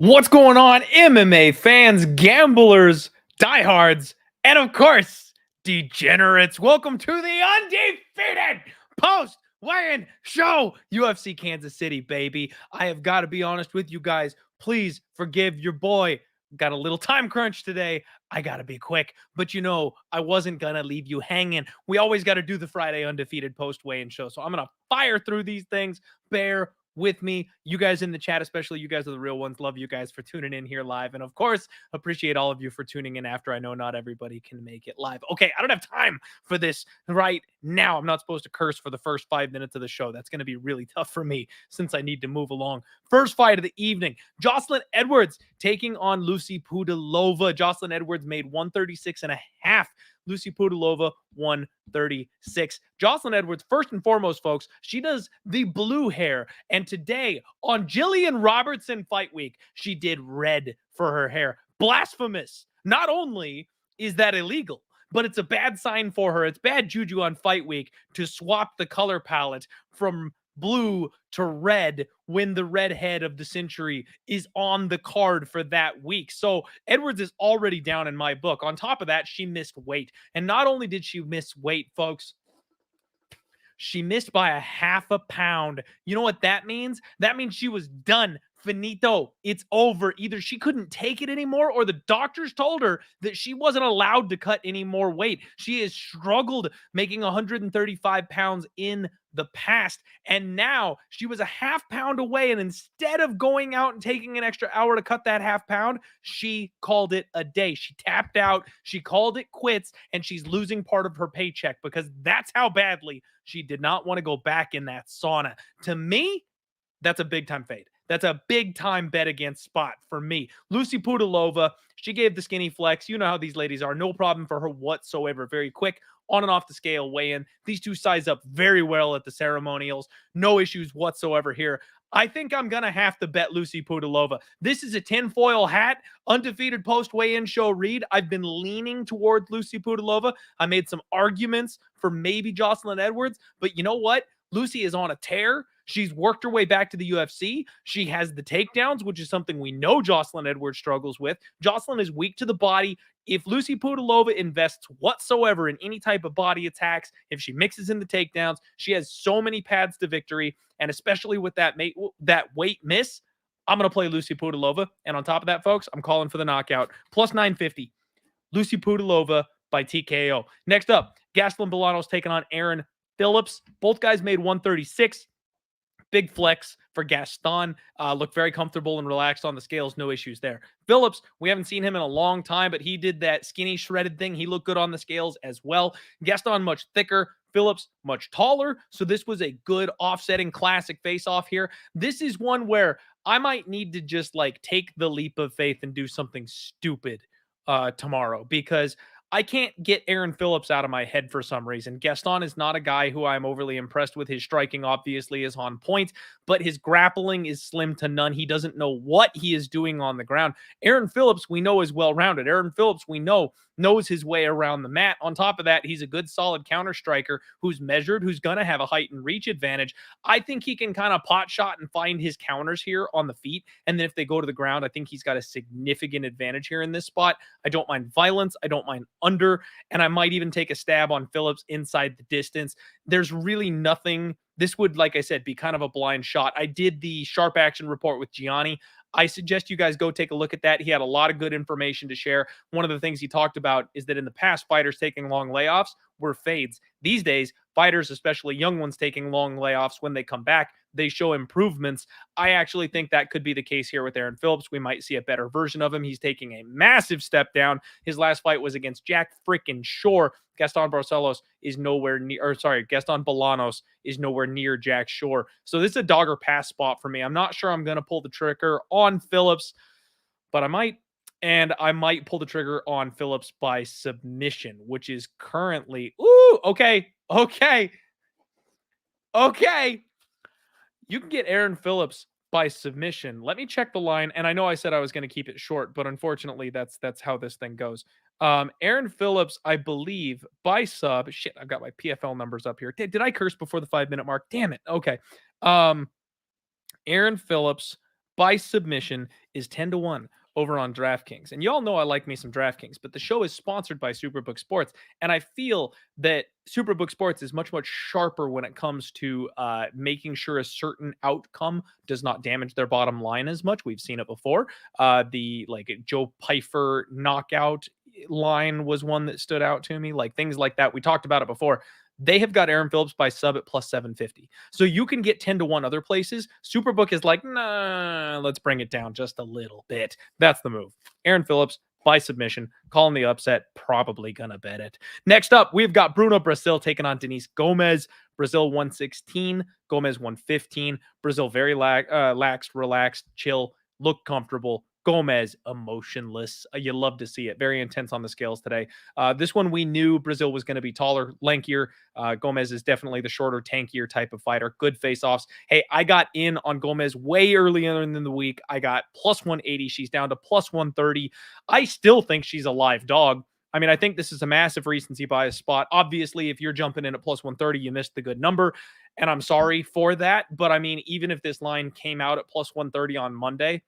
What's going on, MMA fans, gamblers, diehards, and of course, degenerates? Welcome to the undefeated post-weigh-in show, UFC Kansas City, baby. I have got to be honest with you guys. Please forgive your boy. Got a little time crunch today. I got to be quick, but you know, I wasn't going to leave you hanging. We always got to do the Friday undefeated post-weigh-in show, so I'm going to fire through these things. Bear with me. You guys in the chat, especially you guys are the real ones. Love you guys for tuning in here live. And of course, appreciate all of you for tuning in after. I know not everybody can make it live. Okay, I don't have time for this right now. I'm not supposed to curse for the first 5 minutes of the show. That's going to be really tough for me since I need to move along. First fight of the evening, Jocelyn Edwards taking on Lucy Pudilova. Jocelyn Edwards made 136.5. Lucy Pudilova, 136. Jocelyn Edwards, first and foremost, folks, she does the blue hair. And today, on Jillian Robertson Fight Week, she did red for her hair. Blasphemous. Not only is that illegal, but it's a bad sign for her. It's bad juju on Fight Week to swap the color palette from blue to red when the redhead of the century is on the card for that week. So Edwards is already down in my book. On top of that, she missed weight. And not only did she miss weight, folks, she missed by a half a pound. You know what that means? That means she was done. Finito. It's over. Either she couldn't take it anymore or the doctors told her that she wasn't allowed to cut any more weight. She has struggled making 135 pounds in the past, and now she was a half pound away, and instead of going out and taking an extra hour to cut that half pound, she called it a day. She tapped out, she called it quits, and she's losing part of her paycheck because that's how badly she did not want to go back in that sauna. To me, that's a big time fade. That's a big time bet against spot for me. Lucy Pudilova, she gave the skinny flex. You know how these ladies are. No problem for her whatsoever. Very quick, on and off the scale weigh-in. These two size up very well at the ceremonials. No issues whatsoever here. I think I'm going to have to bet Lucy Pudilova. This is a tinfoil hat, undefeated post-weigh-in show read. I've been leaning towards Lucy Pudilova. I made some arguments for maybe Jocelyn Edwards, but you know what? Lucy is on a tear. She's worked her way back to the UFC. She has the takedowns, which is something we know Jocelyn Edwards struggles with. Jocelyn is weak to the body. If Lucy Pudilova invests whatsoever in any type of body attacks, if she mixes in the takedowns, she has so many paths to victory. And especially with that weight miss, I'm going to play Lucy Pudilova. And on top of that, folks, I'm calling for the knockout. Plus 950. Lucy Pudilova by TKO. Next up, Gastelum Bolanos taking on Aaron Phillips. Both guys made 136. Big flex for Gaston. Looked very comfortable and relaxed on the scales. No issues there. Phillips, we haven't seen him in a long time, but he did that skinny shredded thing. He looked good on the scales as well. Gaston much thicker. Phillips much taller. So this was a good offsetting classic face-off here. This is one where I might need to just like take the leap of faith and do something stupid tomorrow, because I can't get Aaron Phillips out of my head for some reason. Gaston is not a guy who I'm overly impressed with. His striking obviously is on point, but his grappling is slim to none. He doesn't know what he is doing on the ground. Aaron Phillips, we know, is well-rounded. Aaron Phillips, we know, knows his way around the mat. On top of that, he's a good, solid counter striker who's measured, who's going to have a height and reach advantage. I think he can kind of pot shot and find his counters here on the feet. And then if they go to the ground, I think he's got a significant advantage here in this spot. I don't mind violence. I don't mind under, and I might even take a stab on Phillips inside the distance. There's really nothing. This would, like I said, be kind of a blind shot. I did the sharp action report with Gianni. I suggest you guys go take a look at that. He had a lot of good information to share. One of the things he talked about is that in the past, fighters taking long layoffs were fades. These days, fighters, especially young ones taking long layoffs, when they come back, they show improvements. I actually think that could be the case here with Aaron Phillips. We might see a better version of him. He's taking a massive step down. His last fight was against Jack freaking Shore. Gaston Barcelos is nowhere near, or sorry, Gaston Bolanos is nowhere near Jack Shore. So this is a dog or pass spot for me. I'm not sure I'm going to pull the trigger on Phillips, but I might. And I might pull the trigger on Phillips by submission, which is currently, okay. You can get Aaron Phillips by submission. Let me check the line. And I know I said I was going to keep it short, but unfortunately, that's how this thing goes. Aaron Phillips, I believe, by sub. Shit, I've got my PFL numbers up here. Did I curse before the 5-minute mark? Damn it. Okay. Aaron Phillips by submission is 10-1 over on DraftKings. And y'all know I like me some DraftKings, but the show is sponsored by Superbook Sports. And I feel that Superbook Sports is much, much sharper when it comes to making sure a certain outcome does not damage their bottom line as much. We've seen it before. The Joe Pyfer knockout line was one that stood out to me, like things like that. We talked about it before. They have got Aaron Phillips by sub at plus 750. So you can get 10-1 other places. Superbook is like, nah, let's bring it down just a little bit. That's the move. Aaron Phillips by submission, calling the upset, probably gonna bet it. Next up, we've got Bruno Brazil taking on Denise Gomez. Brazil 116, Gomez 115. Brazil very lax, relaxed, chill, look comfortable. Gomez emotionless. You love to see it. Very intense on the scales today. This one we knew Brazil was going to be taller, lankier. Gomez is definitely the shorter, tankier type of fighter. Good face-offs. Hey, I got in on Gomez way earlier in the week. I got plus 180. She's down to plus 130. I still think she's a live dog. I mean, I think this is a massive recency bias spot. Obviously, if you're jumping in at plus 130, you missed the good number, and I'm sorry for that. But I mean, even if this line came out at plus 130 on Monday,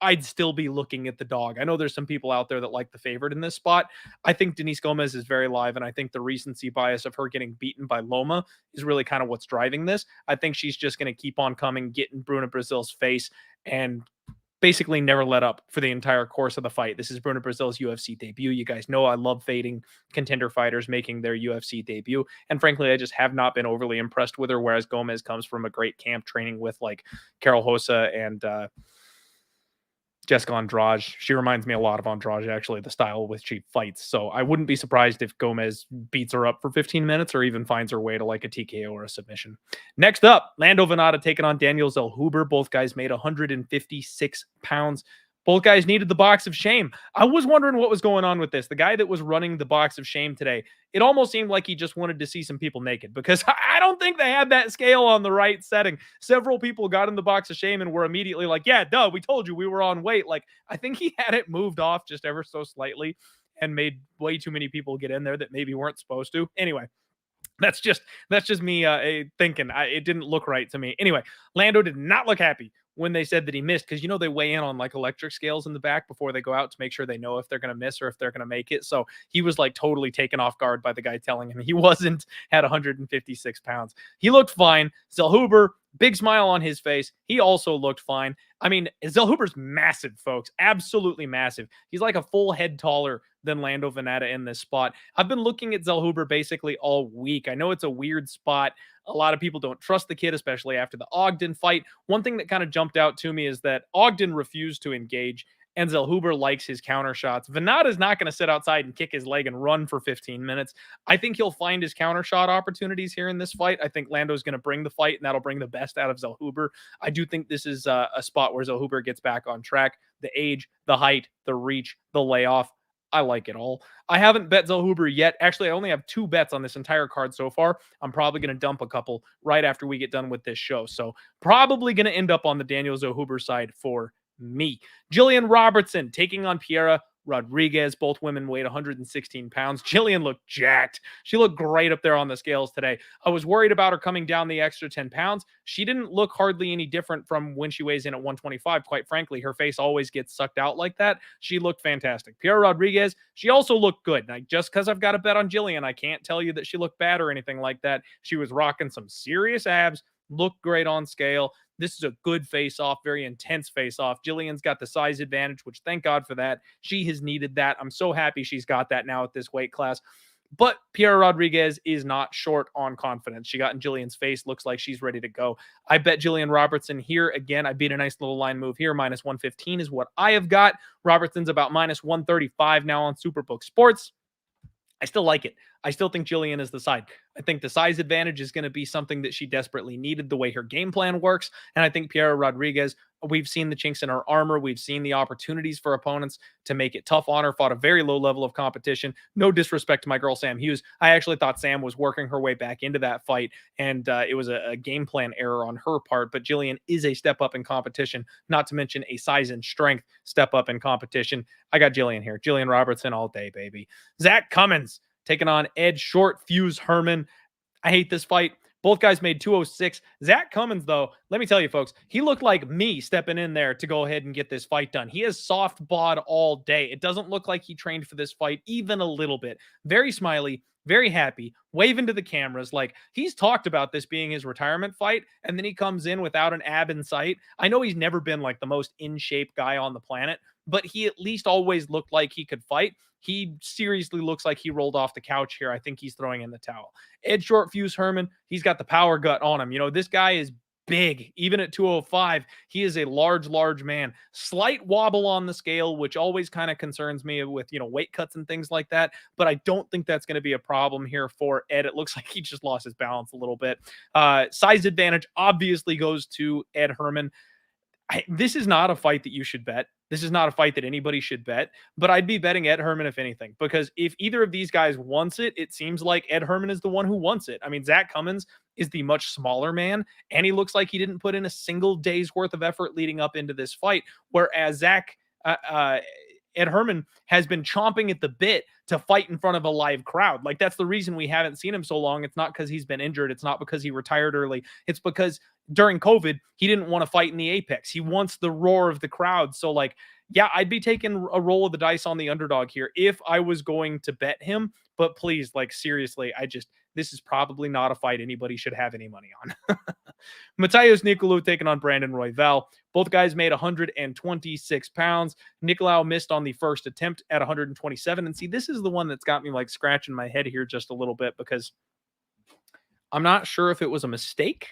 I'd still be looking at the dog. I know there's some people out there that like the favorite in this spot. I think Denise Gomez is very live, and I think the recency bias of her getting beaten by Loma is really kind of what's driving this. I think she's just going to keep on coming, getting Bruno Brazil's face, and basically never let up for the entire course of the fight. This is Bruno Brazil's UFC debut. You guys know I love fading contender fighters making their UFC debut. And frankly, I just have not been overly impressed with her, whereas Gomez comes from a great camp training with like Carol Hossa and Jessica Andrade. She reminds me a lot of Andrade, actually, the style with she fights. So I wouldn't be surprised if Gomez beats her up for 15 minutes or even finds her way to like a TKO or a submission. Next up, Lando Vanatta taking on Daniel Zellhuber. Both guys made 156 pounds. Both guys needed the box of shame. I was wondering what was going on with this. The guy that was running the box of shame today, it almost seemed like he just wanted to see some people naked, because I don't think they had that scale on the right setting. Several people got in the box of shame and were immediately like, yeah, duh, we told you we were on weight. Like, I think he had it moved off just ever so slightly and made way too many people get in there that maybe weren't supposed to. Anyway, that's just me thinking. It didn't look right to me. Anyway, Lando did not look happy when they said that he missed, because, you know, they weigh in on like electric scales in the back before they go out to make sure they know if they're going to miss or if they're going to make it. So he was like totally taken off guard by the guy telling him he wasn't at 156 pounds. He looked fine. Zellhuber, big smile on his face. He also looked fine. I mean, Zellhuber's massive, folks. Absolutely massive. He's like a full head taller than Lando Vanatta in this spot. I've been looking at Zellhuber basically all week. I know it's a weird spot. A lot of people don't trust the kid, especially after the Ogden fight. One thing that kind of jumped out to me is that Ogden refused to engage, and Zellhuber likes his counter shots. Vanatta is not going to sit outside and kick his leg and run for 15 minutes. I think he'll find his counter shot opportunities here in this fight. I think Lando's going to bring the fight, and that'll bring the best out of Zellhuber. I do think this is a spot where Zellhuber gets back on track. The age, the height, the reach, the layoff. I like it all. I haven't bet Zellhuber yet. Actually, I only have 2 bets on this entire card so far. I'm probably going to dump a couple right after we get done with this show. So probably going to end up on the Daniel Zellhuber side for me. Jillian Robertson taking on Piera Rodriguez. Both women weighed 116 pounds. Jillian looked jacked. She looked great up there on the scales today. I was worried about her coming down the extra 10 pounds. She didn't look hardly any different from when she weighs in at 125. Quite frankly, her face always gets sucked out like that. She looked fantastic. Piera Rodriguez, she also looked good. Like, just because I've got a bet on Jillian, I can't tell you that she looked bad or anything like that. She was rocking some serious abs, looked great on scale. This is a good face-off, very intense face-off. Jillian's got the size advantage, which thank God for that. She has needed that. I'm so happy she's got that now at this weight class. But Piera Rodriguez is not short on confidence. She got in Jillian's face. Looks like she's ready to go. I bet Jillian Robertson here. Again, I beat a nice little line move here. Minus 115 is what I have got. Robertson's about minus 135 now on Superbook Sports. I still like it. I still think Jillian is the side. I think the size advantage is going to be something that she desperately needed, the way her game plan works. And I think Piera Rodriguez, we've seen the chinks in her armor. We've seen the opportunities for opponents to make it tough on her, fought a very low level of competition. No disrespect to my girl, Sam Hughes. I actually thought Sam was working her way back into that fight, and it was a game plan error on her part. But Jillian is a step up in competition, not to mention a size and strength step up in competition. I got Jillian here. Jillian Robertson all day, baby. Zach Cummins taking on Ed Short Fuse Herman. I hate this fight. Both guys made 206. Zach Cummins, though, let me tell you, folks, he looked like me stepping in there to go ahead and get this fight done. He has soft bod all day. It doesn't look like he trained for this fight even a little bit. Very smiley, very happy, waving to the cameras. Like, he's talked about this being his retirement fight, and then he comes in without an ab in sight. I know he's never been like the most in shape guy on the planet, but he at least always looked like he could fight. He seriously looks like he rolled off the couch here. I think he's throwing in the towel. Ed Short Fuse Herman, he's got the power gut on him. You know, this guy is big. Even at 205, he is a large man. Slight wobble on the scale, which always kind of concerns me with, you know, weight cuts and things like that. But I don't think that's going to be a problem here for Ed. It looks like he just lost his balance a little bit. Size advantage obviously goes to Ed Herman. This is not a fight that you should bet. This is not a fight that anybody should bet, but I'd be betting Ed Herman if anything, because if either of these guys wants it, it seems like Ed Herman is the one who wants it. I mean, Zach Cummins is the much smaller man, and he looks like he didn't put in a single day's worth of effort leading up into this fight, whereas Ed Herman has been chomping at the bit to fight in front of a live crowd. Like, that's the reason we haven't seen him so long. It's not because he's been injured. It's not because he retired early. It's because during COVID, he didn't want to fight in the apex. He wants the roar of the crowd. So, like, yeah, I'd be taking a roll of the dice on the underdog here if I was going to bet him. But please, like, seriously, this is probably not a fight anybody should have any money on. Matheus Nicolau taking on Brandon Royval. Both guys made 126 pounds. Nicolau missed on the first attempt at 127. And see, this is the one that's got me like scratching my head here just a little bit, because I'm not sure if it was a mistake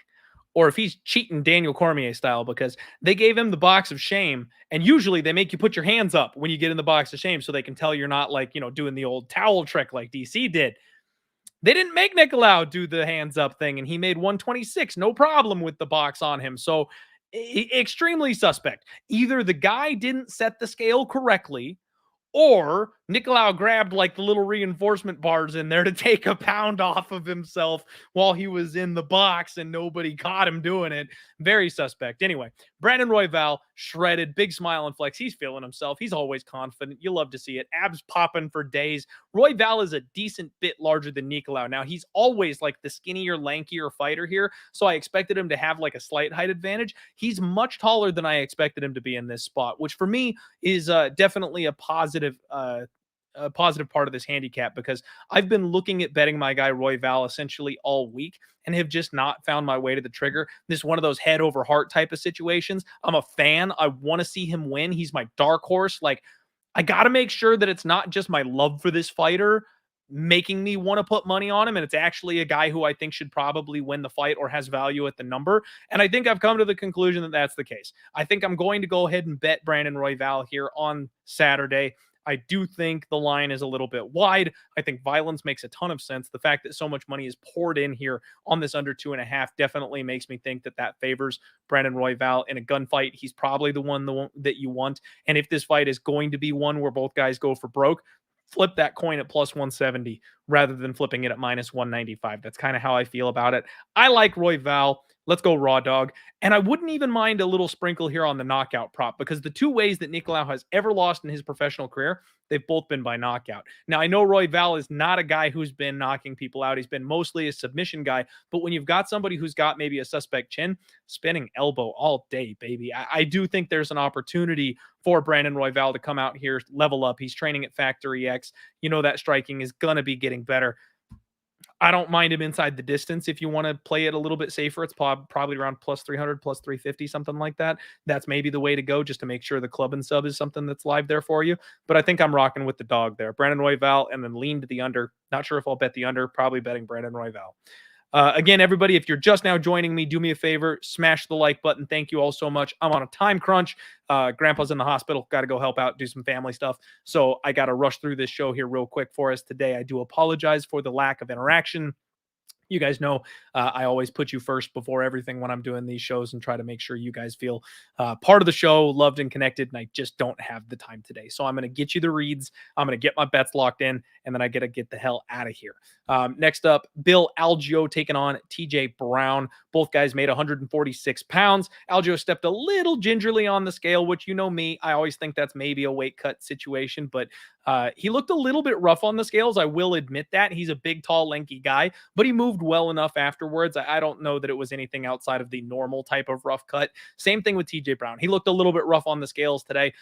or if he's cheating Daniel Cormier style, because they gave him the box of shame. And usually they make you put your hands up when you get in the box of shame so they can tell you're not, like, you know, doing the old towel trick like DC did. They didn't make Nicolau do the hands up thing, and he made 126. No problem with the box on him. So extremely suspect. Either the guy didn't set the scale correctly, or Nicolau grabbed like the little reinforcement bars in there to take a pound off of himself while he was in the box and nobody caught him doing it. Very suspect. Anyway, Brandon Royval, shredded, big smile and flex. He's feeling himself. He's always confident. You love to see it. Abs popping for days. Royval is a decent bit larger than Nicolau. Now, he's always like the skinnier, lankier fighter here, so I expected him to have like a slight height advantage. He's much taller than I expected him to be in this spot, which for me is definitely a positive part of this handicap, because I've been looking at betting my guy Royval essentially all week and have just not found my way to the trigger. This is one of those head over heart type of situations. I'm a fan. I want to see him win. He's my dark horse. Like, I got to make sure that it's not just my love for this fighter making me want to put money on him, and it's actually a guy who I think should probably win the fight or has value at the number. And I think I've come to the conclusion that that's the case. I think I'm going to go ahead and bet Brandon Royval here on Saturday. I do think the line is a little bit wide. I think violence makes a ton of sense. The fact that so much money is poured in here on this under 2.5 definitely makes me think that that favors Brandon Royval in a gunfight. He's probably the one that you want. And if this fight is going to be one where both guys go for broke, flip that coin at plus 170 rather than flipping it at minus 195. That's kind of how I feel about it. I like Royval. Let's go raw dog. And I wouldn't even mind a little sprinkle here on the knockout prop, because the two ways that Nicolau has ever lost in his professional career, they've both been by knockout. Now, I know Royval is not a guy who's been knocking people out. He's been mostly a submission guy. But when you've got somebody who's got maybe a suspect chin, spinning elbow all day, baby. I do think there's an opportunity for Brandon Royval to come out here, level up. He's training at Factory X. You know that striking is going to be getting better. I don't mind him inside the distance. If you want to play it a little bit safer, it's probably around plus 300, plus 350, something like that. That's maybe the way to go, just to make sure the club and sub is something that's live there for you. But I think I'm rocking with the dog there. Brandon Royval, and then lean to the under. Not sure if I'll bet the under. Probably betting Brandon Royval. Again, everybody, if you're just now joining me, do me a favor, smash the like button. Thank you all so much. I'm on a time crunch. Grandpa's in the hospital. Got to go help out, do some family stuff. So I got to rush through this show here real quick for us today. I do apologize for the lack of interaction. You guys know I always put you first before everything when I'm doing these shows, and try to make sure you guys feel part of the show, loved and connected, and I just don't have the time today. So I'm going to get you the reads. I'm going to get my bets locked in, and then I got to get the hell out of here. Next up, Bill Algeo taking on TJ Brown. Both guys made 146 pounds. Algeo stepped a little gingerly on the scale, which, you know me, I always think that's maybe a weight cut situation, but he looked a little bit rough on the scales. I will admit that. He's a big, tall, lanky guy, but he moved well enough afterwards. I don't know that it was anything outside of the normal type of rough cut. Same thing with TJ Brown. He looked a little bit rough on the scales today.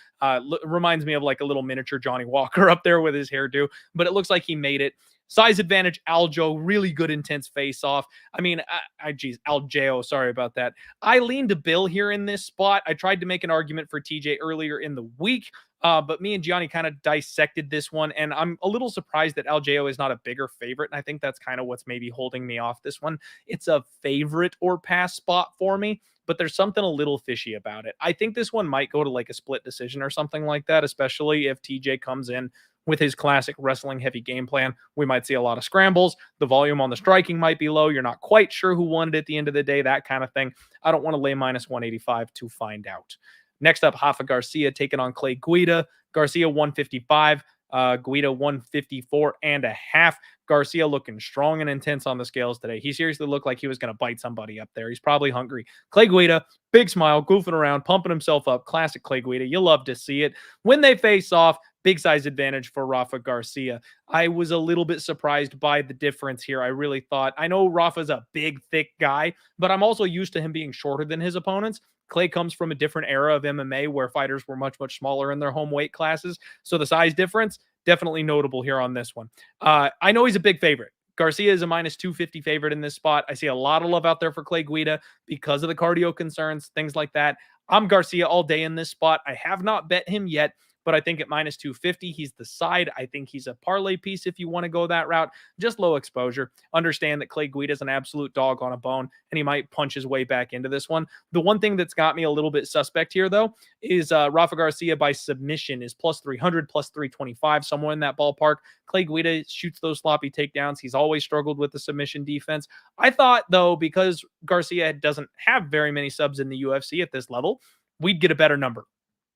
Reminds me of like a little miniature Johnny Walker up there with his hairdo, but it looks like he made it. Size advantage, Algeo, really good intense face-off. I mean, Algeo, sorry about that. I leaned to Bill here in this spot. I tried to make an argument for TJ earlier in the week, but me and Gianni kind of dissected this one, and I'm a little surprised that Algeo is not a bigger favorite, and I think that's kind of what's maybe holding me off this one. It's a favorite or pass spot for me, but there's something a little fishy about it. I think this one might go to like a split decision or something like that, especially if TJ comes in with his classic wrestling heavy game plan. We might see a lot of scrambles. The volume on the striking might be low. You're not quite sure who won it at the end of the day, that kind of thing. I don't want to lay minus 185 to find out. Next up, Rafa Garcia taking on Clay Guida. Garcia 155, Guida 154.5. Garcia looking strong and intense on the scales today. He seriously looked like he was going to bite somebody up there. He's probably hungry. Clay Guida, big smile, goofing around, pumping himself up. Classic Clay Guida. You love to see it. When they face off, big size advantage for Rafa Garcia. I was a little bit surprised by the difference here. I really thought, I know Rafa's a big, thick guy, but I'm also used to him being shorter than his opponents. Clay comes from a different era of MMA where fighters were much, much smaller in their home weight classes. So the size difference, definitely notable here on this one. I know he's a big favorite. Garcia is a minus 250 favorite in this spot. I see a lot of love out there for Clay Guida because of the cardio concerns, things like that. I'm Garcia all day in this spot. I have not bet him yet, but I think at minus 250, he's the side. I think he's a parlay piece if you want to go that route. Just low exposure. Understand that Clay Guida is an absolute dog on a bone, and he might punch his way back into this one. The one thing that's got me a little bit suspect here, though, is Rafa Garcia by submission is plus 300, plus 325, somewhere in that ballpark. Clay Guida shoots those sloppy takedowns. He's always struggled with the submission defense. I thought, though, because Garcia doesn't have very many subs in the UFC at this level, we'd get a better number.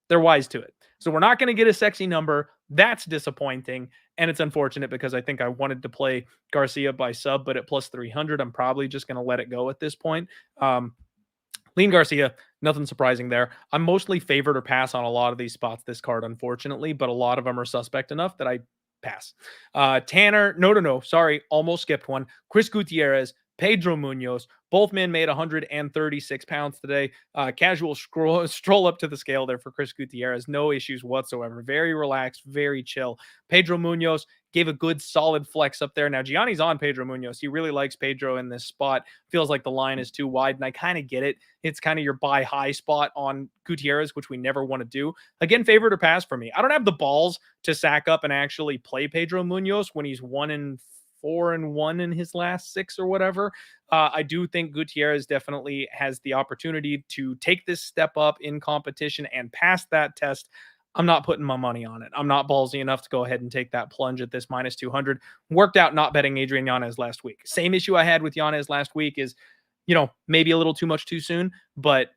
They're wise to it. So we're not going to get a sexy number. That's disappointing. And it's unfortunate because I think I wanted to play Garcia by sub, but at plus 300, I'm probably just going to let it go at this point. Lean Garcia, nothing surprising there. I'm mostly favored or pass on a lot of these spots this card, unfortunately, but a lot of them are suspect enough that I pass. Tanner, sorry, almost skipped one. Chris Gutierrez, Pedro Munhoz, both men made 136 pounds today. Casual stroll up to the scale there for Chris Gutierrez. No issues whatsoever. Very relaxed, very chill. Pedro Munhoz gave a good solid flex up there. Now, Gianni's on Pedro Munhoz. He really likes Pedro in this spot. Feels like the line is too wide, and I kind of get it. It's kind of your buy high spot on Gutierrez, which we never want to do. Again, favorite or pass for me. I don't have the balls to sack up and actually play Pedro Munhoz when he's 1-4-1 in his last 6 or whatever. I do think Gutierrez definitely has the opportunity to take this step up in competition and pass that test. I'm not putting my money on it. I'm not ballsy enough to go ahead and take that plunge at this minus 200. Worked out not betting Adrian Yanez last week. Same issue I had with Yanez last week is, maybe a little too much too soon, but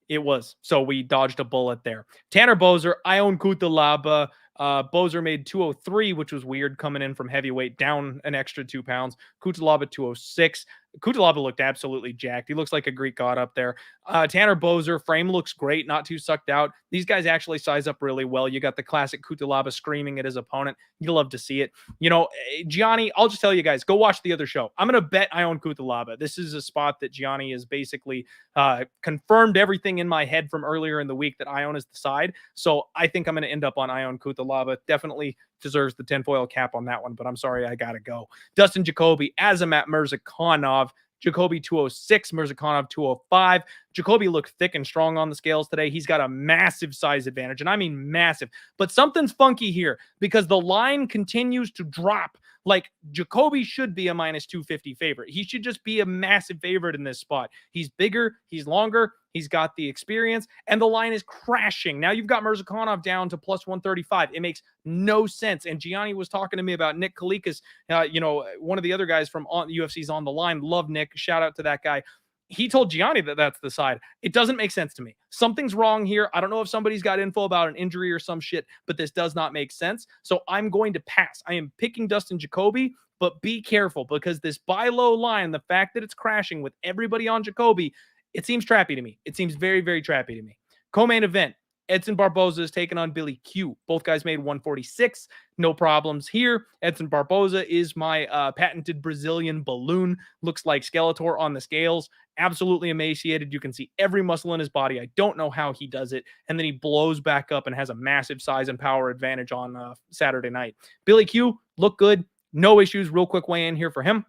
it was. So we dodged a bullet there. Tanner Boser, I own Cutelaba. Boser made 203, which was weird coming in from heavyweight, down an extra 2 pounds. Cutelaba 206. Cutelaba looked absolutely jacked. He looks like a Greek god up there. Tanner Boser, frame looks great, not too sucked out. These guys actually size up really well. You got the classic Cutelaba screaming at his opponent. You love to see it. Gianni, I'll just tell you guys, go watch the other show. I'm going to bet I own Cutelaba. This is a spot that Gianni has basically confirmed everything in my head from earlier in the week that I own as the side. So I think I'm going to end up on I own Cutelaba. Definitely deserves the tinfoil cap on that one, but I'm sorry, I gotta go. Dustin Jacoby, Azamat Murzakanov, Jacoby 206, Murzakanov 205. Jacoby looked thick and strong on the scales today. He's got a massive size advantage, and I mean massive. But something's funky here because the line continues to drop. Like, Jacoby should be a minus 250 favorite. He should just be a massive favorite in this spot. He's bigger, he's longer, he's got the experience, and the line is crashing. Now you've got Murzakanov down to plus 135. It makes no sense. And Gianni was talking to me about Nick Kalikas, one of the other guys from UFC's On the Line. Love Nick. Shout out to that guy. He told Gianni that that's the side. It doesn't make sense to me. Something's wrong here. I don't know if somebody's got info about an injury or some shit, but this does not make sense. So I'm going to pass. I am picking Dustin Jacoby, but be careful because this buy low line, the fact that it's crashing with everybody on Jacoby, it seems trappy to me. It seems very, very trappy to me. Co-main event. Edson Barboza is taking on Billy Q. Both guys made 146. No problems here. Edson Barboza is my patented Brazilian balloon. Looks like Skeletor on the scales. Absolutely emaciated. You can see every muscle in his body. I don't know how he does it. And then he blows back up and has a massive size and power advantage on Saturday night. Billy Q looked good. No issues. Real quick weigh in here for him.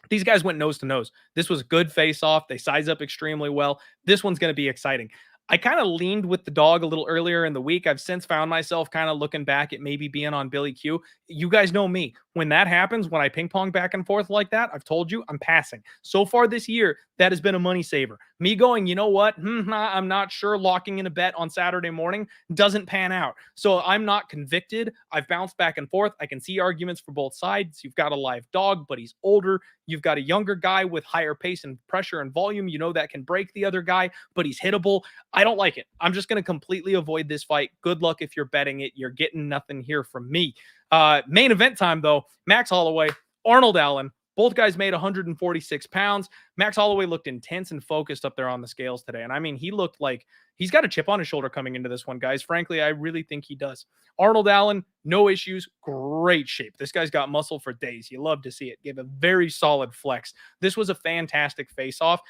These guys went nose to nose. This was a good face-off. They size up extremely well. This one's going to be exciting. I kind of leaned with the dog a little earlier in the week. I've since found myself kind of looking back at maybe being on Billy Q. You guys know me. When that happens, when I ping pong back and forth like that, I've told you I'm passing. So far this year, that has been a money saver. Me going, you know what? I'm not sure, locking in a bet on Saturday morning doesn't pan out. So I'm not convicted. I've bounced back and forth. I can see arguments for both sides. You've got a live dog, but he's older. You've got a younger guy with higher pace and pressure and volume. You know that can break the other guy, but he's hittable. I don't like it. I'm just going to completely avoid this fight. Good luck if you're betting it. You're getting nothing here from me. Main event time, though. Max Holloway, Arnold Allen. Both guys made 146 pounds. Max Holloway looked intense and focused up there on the scales today. And I mean, he looked like he's got a chip on his shoulder coming into this one, guys. Frankly, I really think he does. Arnold Allen, no issues. Great shape. This guy's got muscle for days. You love to see it. Gave a very solid flex. This was a fantastic face-off.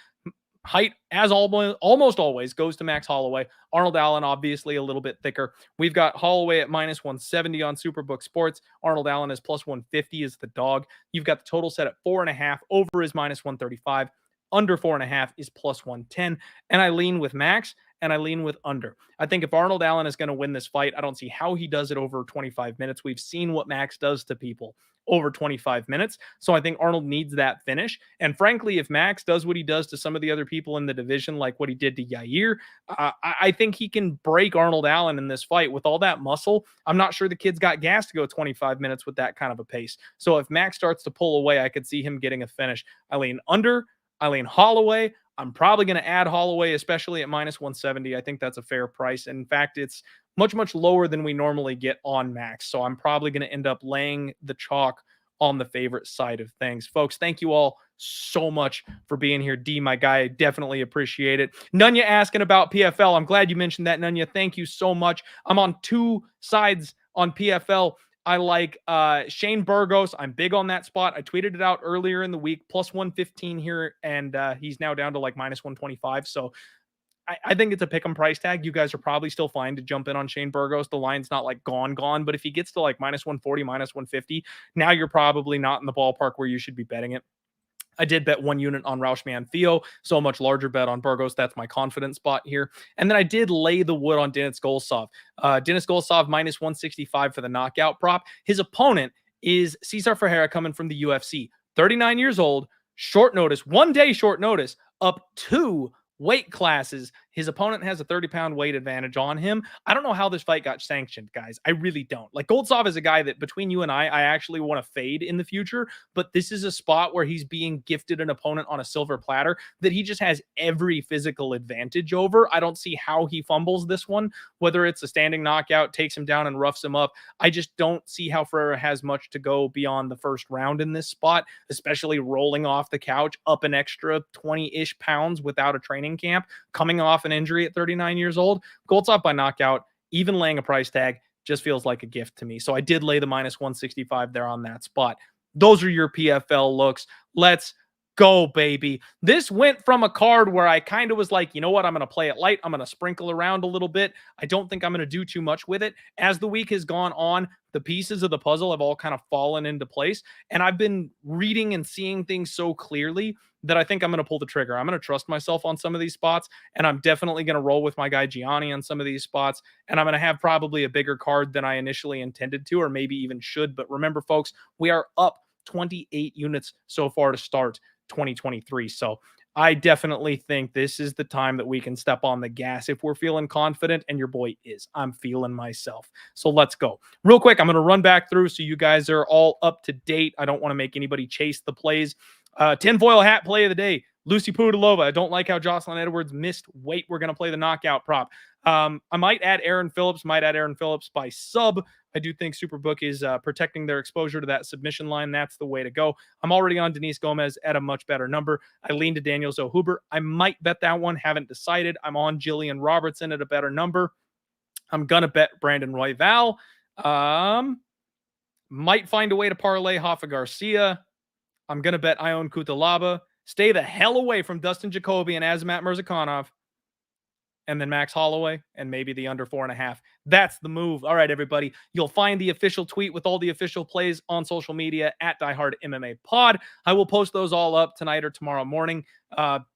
Height, as almost always, goes to Max Holloway. Arnold Allen, obviously, a little bit thicker. We've got Holloway at minus 170 on Superbook Sports. Arnold Allen is plus 150 is the dog. You've got the total set at 4.5. Over is minus 135. Under 4.5 is plus 110. And I lean with Max, and I lean with under. I think if Arnold Allen is going to win this fight, I don't see how he does it over 25 minutes. We've seen what Max does to people over 25 minutes. So I think Arnold needs that finish. And frankly, if Max does what he does to some of the other people in the division, like what he did to Yair, I think he can break Arnold Allen in this fight with all that muscle. I'm not sure the kid's got gas to go 25 minutes with that kind of a pace. So if Max starts to pull away, I could see him getting a finish. I lean under. I lean Holloway. I'm probably going to add Holloway, especially at minus 170. I think that's a fair price. In fact, it's much, much lower than we normally get on Max. So I'm probably going to end up laying the chalk on the favorite side of things. Folks, thank you all so much for being here. D, my guy, I definitely appreciate it. Nunya asking about PFL. I'm glad you mentioned that, Nunya. Thank you so much. I'm on two sides on PFL. I like Shane Burgos. I'm big on that spot. I tweeted it out earlier in the week, plus 115 here, and he's now down to like minus 125. So I think it's a pick 'em price tag. You guys are probably still fine to jump in on Shane Burgos. The line's not like gone, but if he gets to like minus 140, minus 150, now you're probably not in the ballpark where you should be betting it. I did bet 1 unit on Raushman Theo, so a much larger bet on Burgos. That's my confidence spot here. And then I did lay the wood on Denis Golsov. Denis Golsov minus 165 for the knockout prop. His opponent is Cesar Ferreira coming from the UFC. 39 years old, short notice, 1 day short notice, up 2 weight classes. His opponent has a 30-pound weight advantage on him. I don't know how this fight got sanctioned, guys. I really don't. Like, Goltsov is a guy that between you and I actually want to fade in the future, but this is a spot where he's being gifted an opponent on a silver platter that he just has every physical advantage over. I don't see how he fumbles this one, whether it's a standing knockout, takes him down and roughs him up. I just don't see how Ferreira has much to go beyond the first round in this spot, especially rolling off the couch up an extra 20-ish pounds without a training camp, coming off an injury at 39 years old. Goltsov by knockout, even laying a price tag, just feels like a gift to me. So I did lay the minus 165 there on that spot. Those are your PFL looks. Let's go, baby. This went from a card where I kind of was like, you know what? I'm going to play it light. I'm going to sprinkle around a little bit. I don't think I'm going to do too much with it. As the week has gone on, the pieces of the puzzle have all kind of fallen into place. And I've been reading and seeing things so clearly that I think I'm going to pull the trigger. I'm going to trust myself on some of these spots. And I'm definitely going to roll with my guy Gianni on some of these spots. And I'm going to have probably a bigger card than I initially intended to, or maybe even should. But remember, folks, we are up 28 units so far to start 2023. So I definitely think this is the time that we can step on the gas if we're feeling confident, and your boy is. I'm feeling myself. So let's go. Real quick, I'm going to run back through so you guys are all up to date. I don't want to make anybody chase the plays. Tinfoil hat play of the day. Lucy Pudilova. I don't like how Jocelyn Edwards missed weight. We're going to play the knockout prop. I might add Aaron Phillips by sub. I do think Superbook is protecting their exposure to that submission line. That's the way to go. I'm already on Denise Gomez at a much better number. I lean to Daniel Zellhuber. I might bet that one. Haven't decided. I'm on Jillian Robertson at a better number. I'm going to bet Brandon Royval. Might find a way to parlay Hoffa Garcia. I'm going to bet Ion Cutelaba. Stay the hell away from Dustin Jacoby and Azamat Murzakanov. And then Max Holloway and maybe the under 4.5. That's the move. All right, everybody. You'll find the official tweet with all the official plays on social media at Die Hard MMA Pod. I will post those all up tonight or tomorrow morning.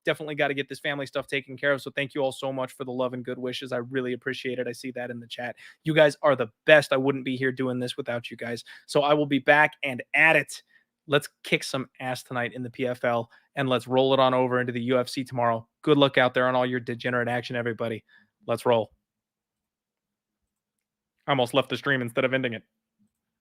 Definitely got to get this family stuff taken care of. So thank you all so much for the love and good wishes. I really appreciate it. I see that in the chat. You guys are the best. I wouldn't be here doing this without you guys. So I will be back and at it. Let's kick some ass tonight in the PFL, and let's roll it on over into the UFC tomorrow. Good luck out there on all your degenerate action, everybody. Let's roll. I almost left the stream instead of ending it.